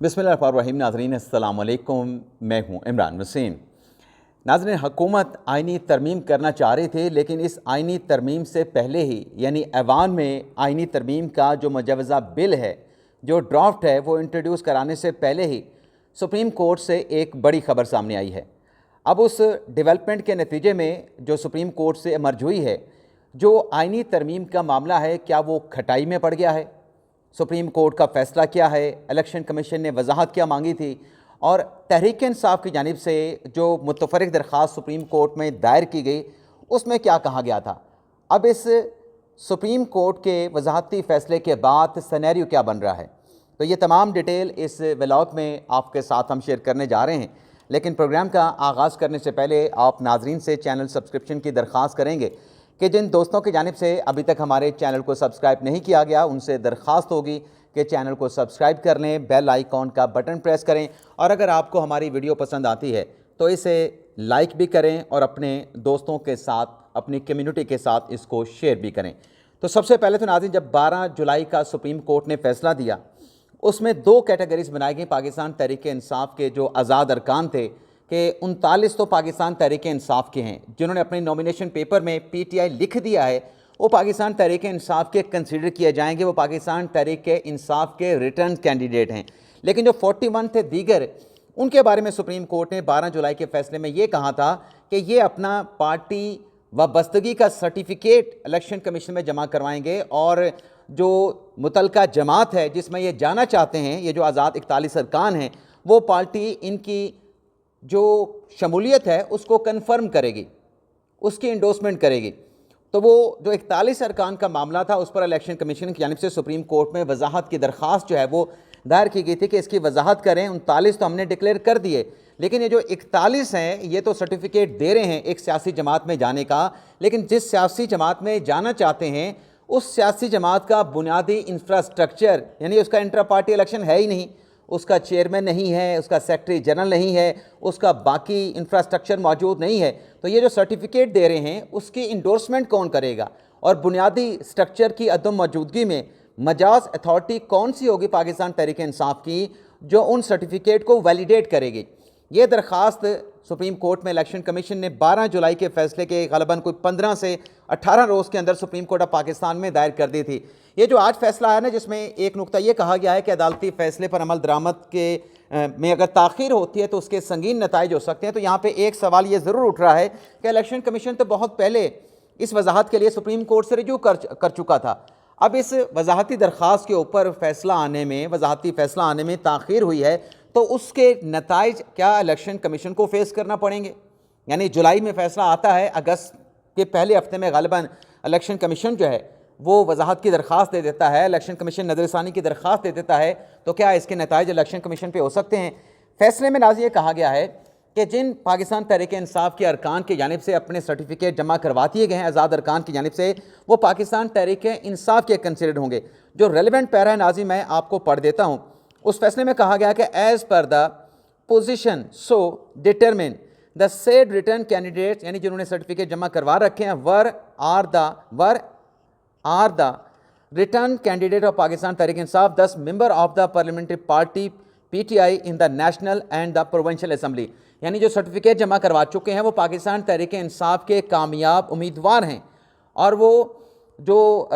बिस्मिल्लाहिर्रहमानिर्रहीम। नाज़रीन अस्सलाम वालेकुम, मैं हूँ इमरान वसीम। नाज़रीन, हुकूमत आइनी तरमीम करना चाह रही थी, लेकिन इस आइनी तरमीम से पहले ही यानी ऐवान में आइनी तरमीम का जो मुजवज़ा बिल है, जो ड्राफ्ट है, वो इंट्रोड्यूस कराने से पहले ही सुप्रीम कोर्ट से एक बड़ी ख़बर सामने आई है। अब उस डेवलपमेंट के नतीजे में जो सुप्रीम कोर्ट से इमर्ज हुई है, जो आइनी तरमीम का मामला है, क्या वो खटाई में पड़ गया है? सुप्रीम कोर्ट का फ़ैसला क्या है? इलेक्शन कमीशन ने वजाहत क्या मांगी थी? और तहरीक इंसाफ की जानिब से जो मुतफ़र्रिक़ दरख्वास्त सुप्रीम कोर्ट में दायर की गई, उसमें क्या कहा गया था? अब इस सुप्रीम कोर्ट के वजाहती फ़ैसले के बाद सिनेरियो क्या बन रहा है? तो ये तमाम डिटेल इस व्लॉग में आपके साथ हम शेयर करने जा रहे हैं। लेकिन प्रोग्राम का आगाज़ करने से पहले आप नाज़रीन से चैनल सब्सक्रिप्शन की दरख्वास्त करेंगे कि जिन दोस्तों की जानिब से अभी तक हमारे चैनल को सब्सक्राइब नहीं किया गया, उनसे दरख्वास्त होगी कि चैनल को सब्सक्राइब कर लें, बेल आइकॉन का बटन प्रेस करें, और अगर आपको हमारी वीडियो पसंद आती है तो इसे लाइक भी करें और अपने दोस्तों के साथ, अपनी कम्युनिटी के साथ इसको शेयर भी करें। तो सबसे पहले तो नाज़रीन, जब 12 जुलाई का सुप्रीम कोर्ट ने फ़ैसला दिया, उसमें 2 कैटेगरीज़ बनाई गई पाकिस्तान तहरीक इंसाफ के जो आज़ाद अरकान थे कि 39 तो पाकिस्तान तहरीक इंसाफ के हैं जिन्होंने अपने नॉमिनेशन पेपर में पीटीआई लिख दिया है, वो पाकिस्तान तहरीक इंसाफ के कंसीडर किए जाएंगे, वो पाकिस्तान तहरीक इंसाफ के रिटर्न कैंडिडेट हैं। लेकिन जो 41 थे दीगर, उनके बारे में सुप्रीम कोर्ट ने 12 जुलाई के फैसले में ये कहा था कि ये अपना पार्टी वाबस्तगी का सर्टिफिकेट इलेक्शन कमीशन में जमा करवाएंगे, और जो मुतलका जमात है जिसमें ये जाना चाहते हैं, ये जो आज़ाद 41 अरकान हैं, वो पार्टी इनकी जो शमूलियत है उसको कन्फर्म करेगी, उसकी इंडोर्समेंट करेगी। तो वो जो 41 अरकान का मामला था, उस पर इलेक्शन कमीशन की जानिब से सुप्रीम कोर्ट में वजाहत की दरख्वास्त जो है वो दायर की गई थी कि इसकी वजाहत करें। 39 तो हमने डिक्लेयर कर दिए, लेकिन ये जो 41 हैं, ये तो सर्टिफिकेट दे रहे हैं एक सियासी जमात में जाने का, लेकिन जिस सियासी जमात में जाना चाहते हैं उस सियासी जमात का बुनियादी इंफ्रास्ट्रक्चर, यानी उसका इंट्रा पार्टी इलेक्शन है ही नहीं, उसका चेयरमैन नहीं है, उसका सेक्रेटरी जनरल नहीं है, उसका बाकी इंफ्रास्ट्रक्चर मौजूद नहीं है, तो ये जो सर्टिफिकेट दे रहे हैं उसकी इंडोर्समेंट कौन करेगा? और बुनियादी स्ट्रक्चर की अदम मौजूदगी में मजाज अथॉरिटी कौन सी होगी पाकिस्तान तहरीक इंसाफ की, जो उन सर्टिफिकेट को वैलिडेट करेगी? ये दरख्वास्त सुप्रीम कोर्ट में इलेक्शन कमीशन ने 12 जुलाई के फैसले के गलबन कोई 15 से 18 रोज़ के अंदर सुप्रीम कोर्ट ऑफ पाकिस्तान में दायर कर दी थी। ये जो आज फैसला है ना, जिसमें एक नुक्ता ये कहा गया है कि अदालती फैसले पर अमल दरामद के में अगर ताख़ीर होती है तो उसके संगीन नताइज हो सकते हैं। तो यहाँ पे एक सवाल ये ज़रूर उठ रहा है कि इलेक्शन कमीशन तो बहुत पहले इस वजाहत के लिए सुप्रीम कोर्ट से रिज्यू कर चुका था। अब इस वजाहती दरख्वास्त के ऊपर फैसला आने में, वजाहती फ़ैसला आने में ताख़ीर हुई है, तो उसके नताइज क्या इलेक्शन कमीशन को फेस करना पड़ेंगे? यानी जुलाई में फ़ैसला आता है, अगस्त के पहले हफ्ते में ग़ालिबन इलेक्शन कमीशन जो है वो वजाहत की दरख्वास्त दे देता है, इलेक्शन कमीशन नज़रसानी की दरख्वास्त दे देता है, तो क्या इसके नताइज इलेक्शन कमीशन पे हो सकते हैं? फ़ैसले में नाज़ ये कहा गया है कि जिन पाकिस्तान तहरीक इंसाफ के अरकान की जानिब से अपने सर्टिफिकेट जमा करवा दिए गए हैं आज़ाद अरकान की जानिब से, वो पाकिस्तान तहरीक इंसाफ के कंसिडर होंगे। जो रेलिवेंट पैरा है नाज़ी, मैं आपको पढ़ देता हूँ। उस फैसले में कहा गया कि as per the position so determine the said return candidates, यानी जिन्होंने सर्टिफिकेट जमा करवा रखे हैं, were are the return candidate of Pakistan Tehreek Insaf, 10 member of the parliamentary party PTI in the national and the provincial assembly, यानी जो सर्टिफिकेट जमा करवा चुके हैं वो पाकिस्तान तहरीक इंसाफ के कामयाब उम्मीदवार हैं, और वो जो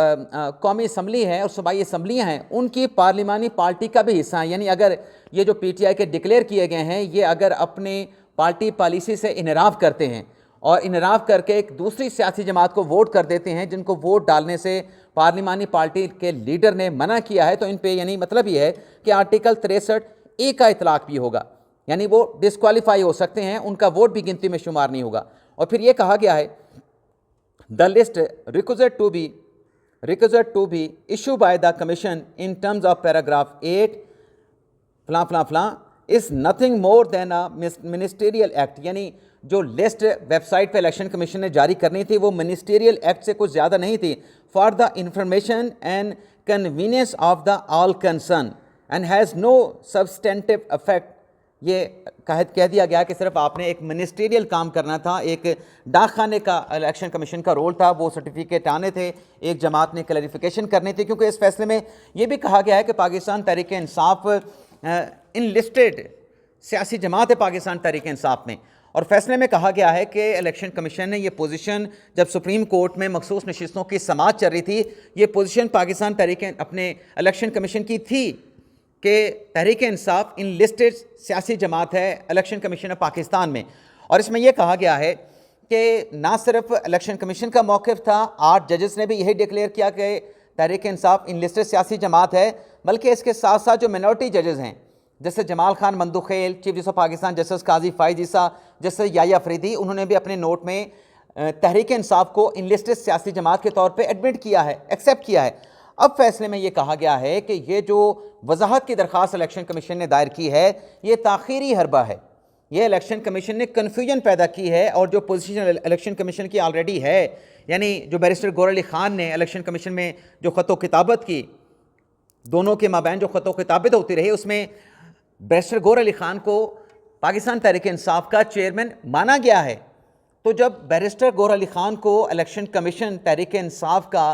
कौमी असम्बली है और सूबाई असम्बलियाँ हैं उनकी पार्लिमानी पार्टी का भी हिस्सा है। यानी अगर ये जो पीटीआई के डिक्लेयर किए गए हैं, ये अगर अपने पार्टी पॉलिसी से इनराफ करते हैं और इनराफ करके एक दूसरी सियासी जमात को वोट कर देते हैं, जिनको वोट डालने से पार्लिमानी पार्टी के लीडर ने मना किया है, तो इन पे यानी मतलब ये है कि आर्टिकल 63A का इतलाक भी होगा, यानी वो डिस्क्वालीफाई हो सकते हैं, उनका वोट भी गिनती में शुमार नहीं होगा। और फिर ये कहा गया है the list requisite to be issued by the commission in terms of paragraph 8 फलां फलां फलां is nothing more than a ministerial act, यानी जो लिस्ट वेबसाइट पे इलेक्शन कमीशन ने जारी करनी थी वो मिनिस्टेरियल एक्ट से कुछ ज़्यादा नहीं थी। For the information and convenience of the all concern and has no substantive effect, ये कह दिया गया कि सिर्फ आपने एक मिनिस्ट्रियल काम करना था, एक डाक खाने का इलेक्शन कमीशन का रोल था, वो सर्टिफिकेट आने थे, एक जमात ने क्लैरिफिकेशन करनी थी। क्योंकि इस फैसले में ये भी कहा गया है कि पाकिस्तान तहरीक इंसाफ इनलिस्टेड सियासी जमात है पाकिस्तान तहरीक इंसाफ में। और फैसले में कहा गया है कि इलेक्शन कमीशन ने ये पोजीशन, जब सुप्रीम कोर्ट में मखसूस नशिस्तों की समाअत चल रही थी, ये पोजीशन पाकिस्तान तहरीक अपने इलेक्शन कमीशन की थी कि तहरीक इंसाफ इनलिस्टेड सियासी जमात है इलेक्शन कमीशन ऑफ पाकिस्तान में। और इसमें यह कहा गया है कि ना सिर्फ इलेक्शन कमीशन का मौक़िफ़ था, 8 जजेस ने भी यही डिक्लेयर किया कि तहरीक इंसाफ इनलिस्टेड सियासी जमात है, बल्कि इसके साथ साथ जो मिनॉरिटी जजेस हैं जैसे Jamal Khan Mandokhel, chief justice of Pakistan justice Qazi Faez Isa, justice Yahya Afridi, उन्होंने भी अपने नोट में तहरीक इंसाफ को इनलिस्टेड सियासी जमात के तौर पे एडमिट किया है, एक्सेप्ट किया है। अब फैसले में ये कहा गया है कि ये जो वजाहत की दरख्वास्त इलेक्शन कमीशन ने दायर की है, ये ताख़ीरी हरबा है, ये इलेक्शन कमीशन ने कन्फ्यूजन पैदा की है। और जो पोजीशन इलेक्शन कमीशन की ऑलरेडी है, यानी जो बैरिस्टर गौहर अली ख़ान ने इलेक्शन कमीशन में जो ख़तो किताबत की, दोनों के माबैन जो ख़तो किताबत होती रही, उसमें बैरिस्टर गौहर अली ख़ान को पाकिस्तान तहरीक इंसाफ का चेयरमैन माना गया है। तो जब बैरिस्टर गौहर अली ख़ान को इलेक्शन कमीशन तहरीक इंसाफ का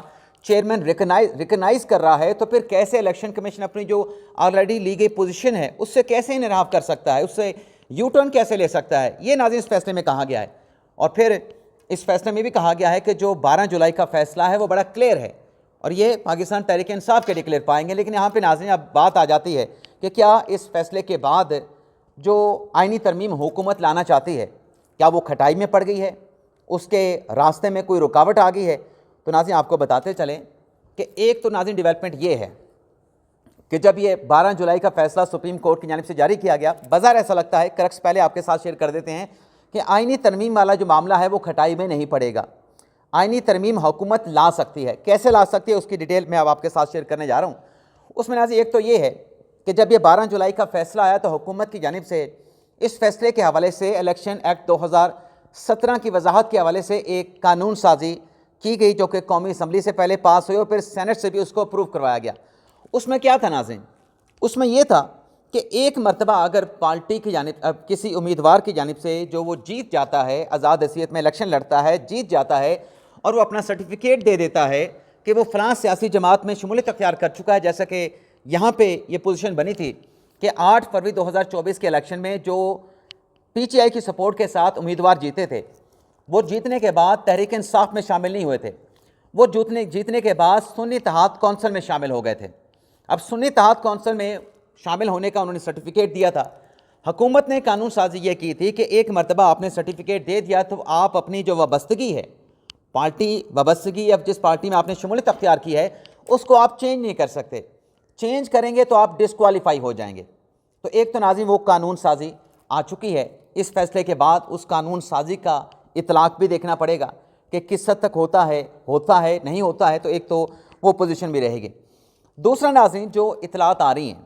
चेयरमैन रिकनाइज़ कर रहा है, तो फिर कैसे इलेक्शन कमीशन अपनी जो ऑलरेडी ली गई पोजीशन है उससे कैसे इनराफ कर सकता है, उससे यू टर्न कैसे ले सकता है? ये नाज़रीन इस फैसले में कहा गया है। और फिर इस फैसले में भी कहा गया है कि जो 12 जुलाई का फैसला है वो बड़ा क्लियर है और ये पाकिस्तान तहरीक इंसाफ के डिक्लेयर पाएंगे। लेकिन यहाँ पे नाज़रीन अब बात आ जाती है कि क्या इस फैसले के बाद जो आइनी तरमीम हुकूमत लाना चाहती है, क्या वो खटाई में पड़ गई है, उसके रास्ते में कोई रुकावट आ गई है? तो नाज़रीन आपको बताते चलें कि एक तो नाज़रीन डेवलपमेंट ये है कि जब ये 12 जुलाई का फैसला सुप्रीम कोर्ट की जानिब से जारी किया गया, बाज़ार ऐसा लगता है, करक्स पहले आपके साथ शेयर कर देते हैं कि आइनी तरमीम वाला जो मामला है वो खटाई में नहीं पड़ेगा। आइनी तरमीम हुकूमत ला सकती है, कैसे ला सकती है उसकी डिटेल मैं अब आपके साथ शेयर करने जा रहा हूँ। उसमें नाज़रीन एक तो ये है कि जब ये 12 जुलाई का फैसला आया तो हुकूमत की जानिब से इस फैसले के हवाले से इलेक्शन एक्ट 2017 की वजाहत के हवाले से एक कानून साजी की गई, जो कि कौमी असम्बली से पहले पास हुई और फिर सेनेट से भी उसको अप्रूव करवाया गया। उसमें क्या था नाज़रीन? उसमें यह था कि एक मरतबा अगर पार्टी की जानिब किसी उम्मीदवार की जानिब से जो वो जीत जाता है, आज़ाद हैसियत में इलेक्शन लड़ता है, जीत जाता है और वो अपना सर्टिफिकेट दे देता है कि वो फ़लाँ सियासी जमात में शमूलियत अख्तियार कर चुका है, जैसा कि यहाँ पे ये पोजीशन बनी थी कि 8 फरवरी 2024 के इलेक्शन में जो PTI की सपोर्ट के साथ उम्मीदवार जीते थे, वो जीतने के बाद तहरीक इंसाफ में शामिल नहीं हुए थे, वो जीतने के बाद सुन्नी इत्तेहाद कौंसिल में शामिल हो गए थे। अब सुन्नी इत्तेहाद कौंसिल में शामिल होने का उन्होंने सर्टिफिकेट दिया था। हुकूमत ने कानून साजी ये की थी कि एक मरतबा आपने सर्टिफिकेट दे दिया तो आप अपनी जो वाबस्तगी है, पार्टी वाबस्तगी, अब जिस पार्टी में आपने शमूलियत अख्तियार की है उसको आप चेंज नहीं कर सकते। चेंज करेंगे तो आप डिस्क्वालीफाई हो जाएंगे। तो एक तो नाज़रीन वो कानून साजी आ चुकी है। इस फैसले के बाद उस कानून साजी का इतलाक़ भी देखना पड़ेगा कि किस हद तक होता है नहीं होता है, तो एक तो वो पोजीशन भी रहेगी। दूसरा नाज़रीन जो इतलात आ रही हैं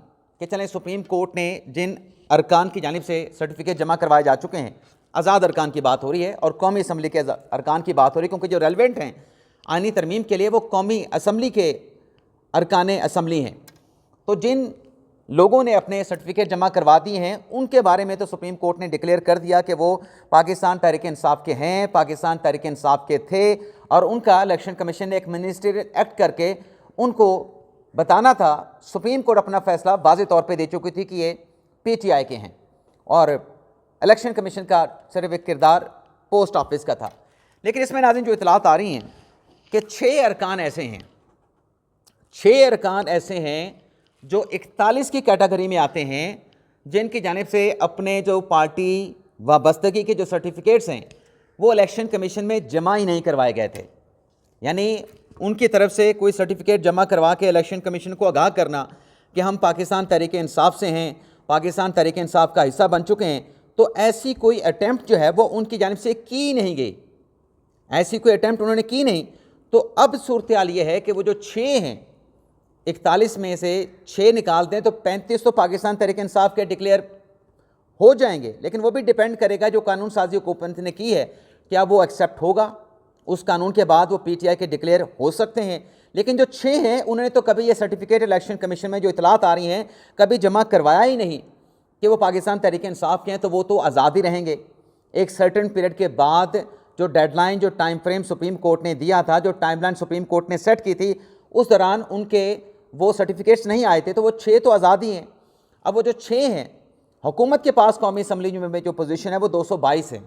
कि चलें सुप्रीम कोर्ट ने जिन अरकान की जानिब से सर्टिफिकेट जमा करवाए जा चुके हैं, आज़ाद अरकान की बात हो रही है और कौमी असम्बली के अरकान की बात हो रही है, क्योंकि जो रेलिवेंट हैं आइनी तरमीम के लिए वो कौमी असम्बली के अरकान असम्बली हैं। तो जिन लोगों ने अपने सर्टिफिकेट जमा करवा दिए हैं उनके बारे में तो सुप्रीम कोर्ट ने डिक्लेयर कर दिया कि वो पाकिस्तान तहरीक इंसाफ के हैं, पाकिस्तान तहरीक इंसाफ के थे और उनका इलेक्शन कमीशन ने एक मिनिस्ट्रियल एक्ट करके उनको बताना था। सुप्रीम कोर्ट अपना फैसला वाज़ेह तौर पे दे चुकी थी कि ये PTI के हैं और इलेक्शन कमीशन का सिर्फ एक किरदार पोस्ट ऑफिस का था। लेकिन इसमें नाज़रीन जो इतलात आ रही हैं कि 6 अरकान ऐसे हैं जो 41 की कैटेगरी में आते हैं, जिनकी जानिब से अपने जो पार्टी वाबस्तगी के जो सर्टिफिकेट्स हैं वो इलेक्शन कमीशन में जमा ही नहीं करवाए गए थे। यानी उनकी तरफ से कोई सर्टिफिकेट जमा करवा के इलेक्शन कमीशन को आगाह करना कि हम पाकिस्तान तहरीक इंसाफ से हैं, पाकिस्तान तहरीक इंसाफ का हिस्सा बन चुके हैं, तो ऐसी कोई अटैम्प्ट जो है वो उनकी जानिब से की नहीं गई, ऐसी कोई अटैम्प्ट उन्होंने की नहीं। तो अब सूरत हाल ये है कि वो जो 6 हैं, 41 में से 6 निकाल दें तो 35 तो पाकिस्तान तहरीक इंसाफ के डिक्लेयर हो जाएंगे। लेकिन वो भी डिपेंड करेगा जो कानून साजी हुकूमत ने की है, क्या वो एक्सेप्ट होगा, उस कानून के बाद वो PTI के डिक्लेयर हो सकते हैं। लेकिन जो 6 हैं उन्होंने तो कभी ये सर्टिफिकेट इलेक्शन कमीशन में जो इतलात आ रही हैं कभी जमा करवाया ही नहीं कि वो पाकिस्तान तहरीक इंसाफ के हैं, तो वो तो आज़ाद ही रहेंगे। एक सर्टन पीरियड के बाद जो डेडलाइन, जो टाइम फ्रेम सुप्रीम कोर्ट ने दिया था, जो टाइमलाइन सुप्रीम कोर्ट ने सेट की थी, उस दौरान उनके वो सर्टिफिकेट्स नहीं आए थे, तो वो 6 तो आज़ाद ही हैं। अब वो जो 6 हैं, हुकूमत के पास कौमी असम्बली में जो पोजीशन है वो 222 है,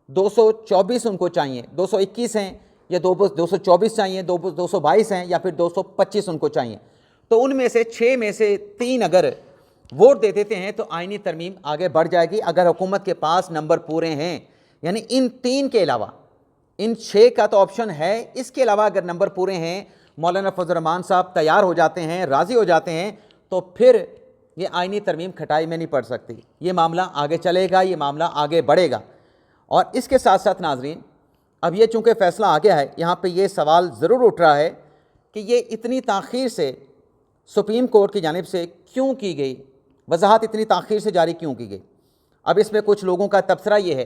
224 उनको चाहिए, 221 हैं या 224 चाहिए, 222 हैं या फिर 225 उनको चाहिए। तो उनमें से 6 में से 3 अगर वोट दे देते हैं तो आईनी तरमीम आगे बढ़ जाएगी। अगर हुकूमत के पास नंबर पूरे हैं, यानी इन 3 के अलावा, इन 6 का तो ऑप्शन है, इसके अलावा अगर नंबर पूरे हैं, मौलाना फजल रहमान साहब तैयार हो जाते हैं, राज़ी हो जाते हैं, तो फिर ये आईनी तरमीम खटाई में नहीं पड़ सकती। ये मामला आगे चलेगा, ये मामला आगे बढ़ेगा। और इसके साथ साथ नाजरीन, अब ये चूँकि फ़ैसला आ गया है, यहाँ पे ये सवाल ज़रूर उठ रहा है कि ये इतनी ताख़ीर से सुप्रीम कोर्ट की जानिब से क्यों की गई, वजाहत इतनी ताख़ीर से जारी क्यों की गई। अब इसमें कुछ लोगों का तबसरा ये है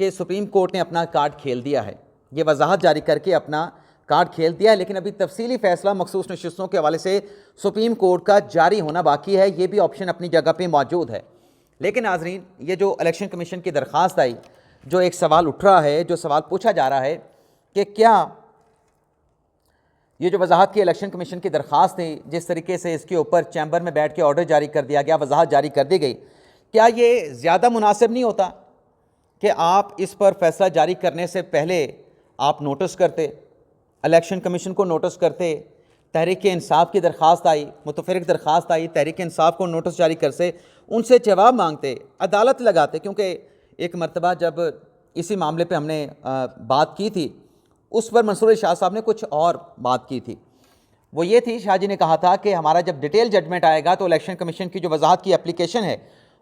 कि सुप्रीम कोर्ट ने अपना कार्ड खेल दिया है, ये वजाहत जारी करके अपना कार्ड खेल दिया है, लेकिन अभी तफसीली फ़ैसला मखसूस नशिस्तों के हवाले से सुप्रीम कोर्ट का जारी होना बाकी है। ये भी ऑप्शन अपनी जगह पे मौजूद है। लेकिन नाज़रीन, ये जो इलेक्शन कमीशन की दरख्वास्त आई, जो एक सवाल उठ रहा है, जो सवाल पूछा जा रहा है कि क्या ये जो वजाहत की इलेक्शन कमीशन की दरख्वास्त थी, जिस तरीके से इसके ऊपर चैम्बर में बैठ के ऑर्डर जारी कर दिया गया, वजाहत जारी कर दी गई, क्या ये ज़्यादा मुनासिब नहीं होता कि आप इस पर फैसला जारी करने से पहले आप नोटिस करते, इलेक्शन कमीशन को नोटिस करते, तहरीक इंसाफ की दरख्वास्त आई, मुतफरिक दरख्वास्त आई, तहरीक इंसाफ को नोटिस जारी कर से उनसे जवाब मांगते, अदालत लगाते। क्योंकि एक मरतबा जब इसी मामले पे हमने बात की थी, उस पर मंसूर शाह साहब ने कुछ और बात की थी। वो ये थी, शाह जी ने कहा था कि हमारा जब डिटेल जजमेंट आएगा तो इलेक्शन कमीशन की जो वजाहत की एप्लीकेशन है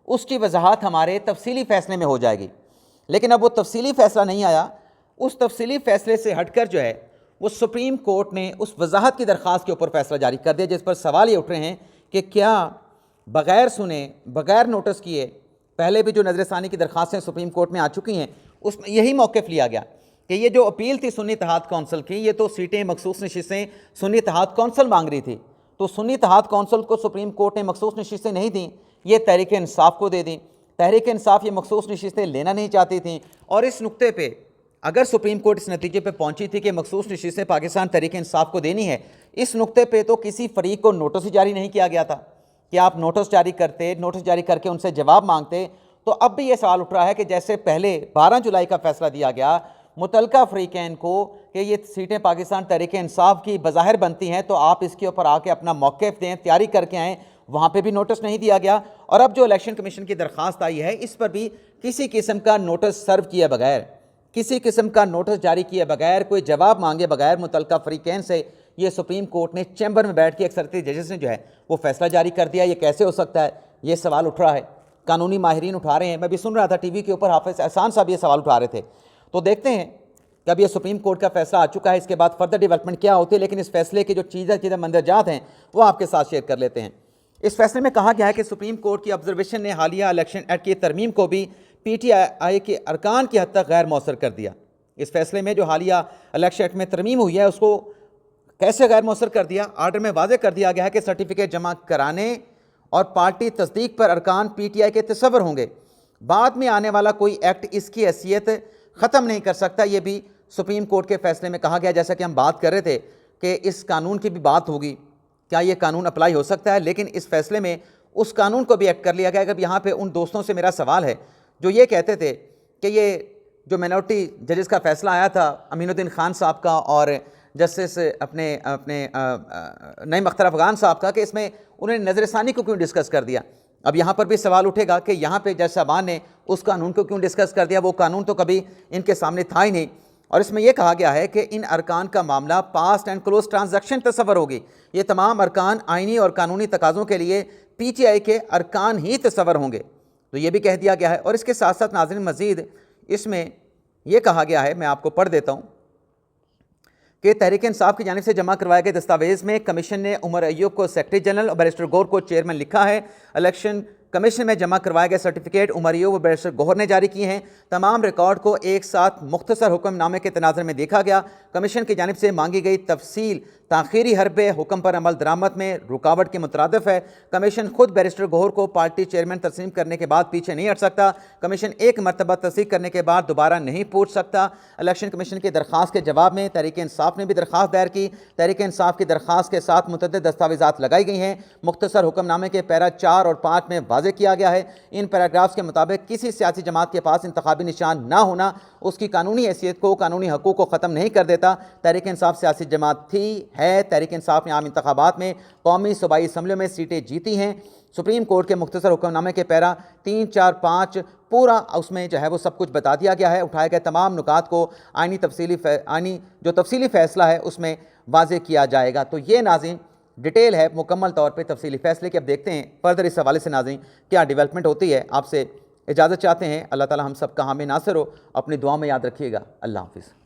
उसकी वजाहत हमारे तफसीली फ़ैसले में हो जाएगी। लेकिन अब वो तफसीली फ़ैसला नहीं आया। उस तफसीली फ़ैसले से हटकर जो है वो सुप्रीम कोर्ट ने उस वजाहत की दरख्वास्त के ऊपर फ़ैसला जारी कर दिया, जिस पर सवाल ये उठ रहे हैं कि क्या बग़ैर सुने, बग़ैर नोटिस किए, पहले भी जो नज़रसानी की दरख्वास्तें सुप्रीम कोर्ट में आ चुकी हैं उसमें यही मौक़िफ़ लिया गया कि ये जो अपील थी सुन्नी इत्तेहाद कौंसिल की, ये तो सीटें मखसूस नशिस्तें सुन्नी इत्तेहाद कौंसिल मांग रही थी, तो सुन्नी इत्तेहाद कौंसिल को सुप्रीम कोर्ट ने मखसूस नशिस्तें नहीं दी, ये तहरीक इंसाफ को दे दी। तहरीक इंसाफ ये मखसूस नशिस्तें लेना नहीं चाहती थी, और इस नुक्ते पर अगर सुप्रीम कोर्ट इस नतीजे पे पहुंची थी कि मखसूस नशिस्तें पाकिस्तान तहरीक इंसाफ को देनी है, इस नुक्ते पे तो किसी फरीक को नोटिस ही जारी नहीं किया गया था कि आप नोटिस जारी करते, नोटिस जारी करके उनसे जवाब मांगते। तो अब भी ये सवाल उठ रहा है कि जैसे पहले 12 जुलाई का फैसला दिया गया मुतलका फ़रीक़ैन को कि ये सीटें पाकिस्तान तहरीक इंसाफ की बज़ाहिर बनती हैं, तो आप इसके ऊपर आके अपना मौक़िफ़ दें, तैयारी करके आएँ, वहाँ पे भी नोटिस नहीं दिया गया। और अब जो इलेक्शन कमीशन की दरख्वास्त आई है, इस पर भी किसी किस्म का नोटिस सर्व किए बगैर, किसी किस्म का नोटिस जारी किए बगैर, कोई जवाब मांगे बगैर मुतलका फ़रीक़ैन से ये सुप्रीम कोर्ट ने चैम्बर में बैठ के अक्सरियती जजेस ने जो है वो फ़ैसला जारी कर दिया। ये कैसे हो सकता है, ये सवाल उठ रहा है, कानूनी माहिरीन उठा रहे हैं। मैं भी सुन रहा था टीवी के ऊपर, हाफिज़ एहसान साहब ये सवाल उठा रहे थे। तो देखते हैं कि अब ये सुप्रीम कोर्ट का फैसला आ चुका है, इसके बाद फर्दर डेवलपमेंट क्या होती है। लेकिन इस फैसले की जो चीज़ें मंदरजात हैं वो आपके साथ शेयर कर लेते हैं। इस फैसले में कहा गया है कि सुप्रीम कोर्ट की ऑब्जर्वेशन ने हालिया इलेक्शन एक्ट की तरमीम को भी PTI के अरकान की हद तक गैर मौसर कर दिया। इस फैसले में जो हालिया इलेक्शन एक्ट में तरमीम हुई है उसको कैसे गैर मौसर कर दिया, आर्डर में वाज़े कर दिया गया है कि सर्टिफिकेट जमा कराने और पार्टी तस्दीक पर अरकान PTI के तस्वर होंगे। बाद में आने वाला कोई एक्ट इसकी हैसियत ख़त्म नहीं कर सकता। ये भी सुप्रीम कोर्ट के फैसले में कहा गया। जैसा कि हम बात कर रहे थे कि इस कानून की भी बात होगी, क्या ये कानून अप्लाई हो सकता है, लेकिन इस फैसले में उस कानून को भी एक्ट कर लिया गया। अब यहाँ पे उन दोस्तों से मेरा सवाल है जो ये कहते थे कि ये जो मिनॉरिटी जजेस का फ़ैसला आया था अमीनुद्दीन खान साहब का और जस्टिस अपने नईम अख्तर अफ़गान साहब का, कि इसमें उन्होंने नज़रसानी को क्यों डिस्कस कर दिया। अब यहाँ पर भी सवाल उठेगा कि यहाँ पे जज साहबान ने उस कानून को क्यों डिस्कस कर दिया, वो कानून तो कभी इनके सामने था ही नहीं। और इसमें यह कहा गया है कि इन अरकान का मामला पास्ट एंड क्लोज ट्रांजैक्शन तस्वर होगी। ये तमाम अरकान आइनी और कानूनी तकाज़ों के लिए PTI के अरकान ही तस्वर होंगे, तो ये भी कह दिया गया है। और इसके साथ साथ नाज़रीन मज़ीद इसमें यह कहा गया है, मैं आपको पढ़ देता हूँ कि तहरीक इंसाफ की जानिब से जमा करवाए गए दस्तावेज़ में कमीशन ने उमर अय्यूब को सेक्रेटरी जनरल और बैरिस्टर गौहर को चेयरमैन लिखा है। इलेक्शन कमीशन में जमा करवाए गए सर्टिफिकेट उमर अय्यूब और बैरिस्टर गौहर ने जारी किए हैं। तमाम रिकॉर्ड को एक साथ मुख्तसर हुक्मनामे के तनाज़ुर में देखा गया। कमीशन की जानिब से मांगी गई तफसील ताख़ीरी हरबे हुक्म पर अमल दरामद में रुकावट के मुतरादिफ है। कमीशन खुद बैरिस्टर गौहर को पार्टी चेयरमैन तस्लीम करने के बाद पीछे नहीं हट सकता। कमीशन एक मरतबा तस्दीक करने के बाद दोबारा नहीं पूछ सकता। इलेक्शन कमीशन की दरख्वास्त के जवाब में तहरीक इंसाफ ने भी दरख्वास्त दायर की। तहरीक इंसाफ की दरख्वास्त के साथ मुतअद्दिद दस्तावेज़ात लगाई गई हैं। मुख्तसर हुक्मनामे के पैरा 4 और 5 में वाज़ेह किया गया है, इन पैराग्राफ्स के मुताबिक किसी सियासी जमात के पास इंतखाबी निशान ना होना उसकी कानूनी हैसियत को, कानूनी हकूक़ को ख़त्म नहीं कर देता। तहरीक इंसाफ सियासी जमात थी, है। तहरीक इंसाफ ने आम इंतखाबात में कौमी सूबाई असम्बलियों में सीटें जीती हैं। सुप्रीम कोर्ट के मुख्तसर हुक्मनामे के पैरा 3, 4, 5 पूरा उसमें जो है वो सब कुछ बता दिया गया है। उठाए गए तमाम नुकात को आइनी जो तफसीली फ़ैसला है उसमें वाज़ेह किया जाएगा। तो ये नाज़रीन डिटेल है मुकम्मल तौर पे तफसीली फ़ैसले की। अब देखते हैं फर्दर इस हवाले से नाज़रीन क्या डेवलपमेंट होती है। आपसे इजाज़त चाहते हैं। अल्लाह ताला हम सब का हामी नासिर हो। अपनी दुआ में याद रखिएगा। अल्लाह हाफ़िज़।